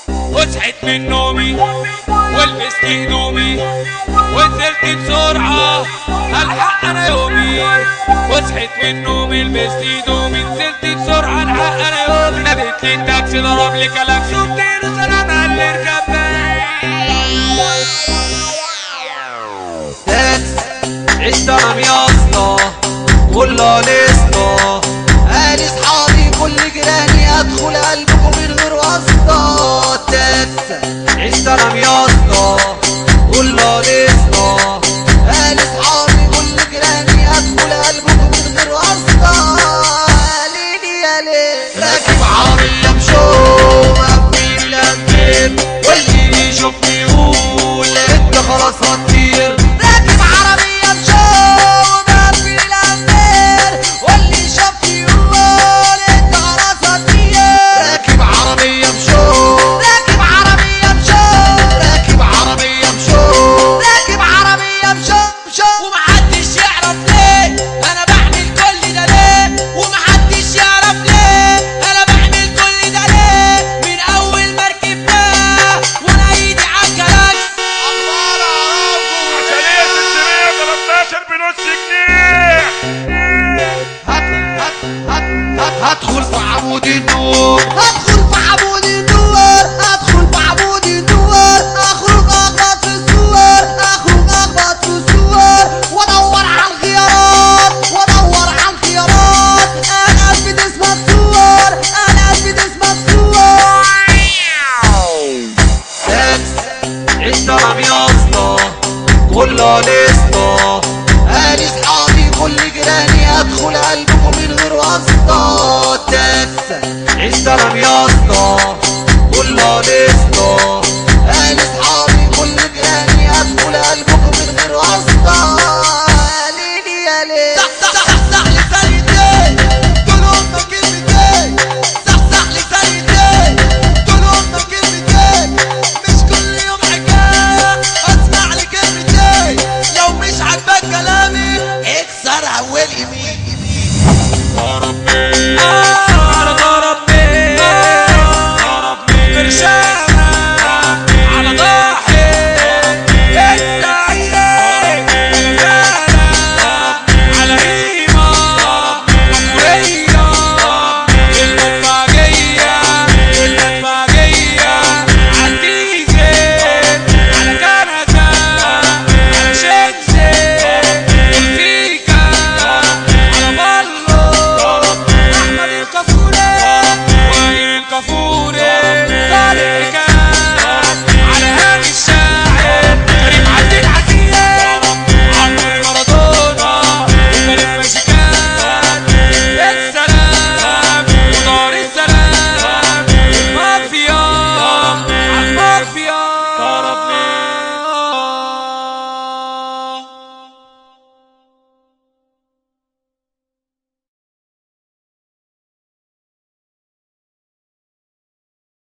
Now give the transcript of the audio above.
وصحيت من نومي ولبست هدومي ونزلت بسرعة الحق انا يومي. وصحيت من نومي لبست هدومي نزلت بسرعة الحق انا يومي. ناديت لي التاكسي ضرب لي كلاكس وقلت له سلام على اللي ركب عشت انا مياسطة كلها لسطة. قال اصحابي كل جيراني ادخل قلبكم من غير واسطة. عشت انا مياسطة كلها لسطة. قال اصحابي كل جيراني ادخل قلبكم من غير واسطة. ليلي يا ليل راكب عربية بشوق مقفل الانبيب واللي يشوفني يقول انت خلاص هتطير. هدخل في عمود النور هدخل في عمود النور هدخل في عمود النور. اخرج اخبط في الصور اخرج اخبط في الصور وادور على الخيارات وادور على الخيارات. انا اثبت اسم الصور انا اثبت اسم الصور. عشت انا مياسطة كلها لسطة. قال اصحابي كل جيراني ادخل قلبكم من غير واسطة. عشت انا مياسطة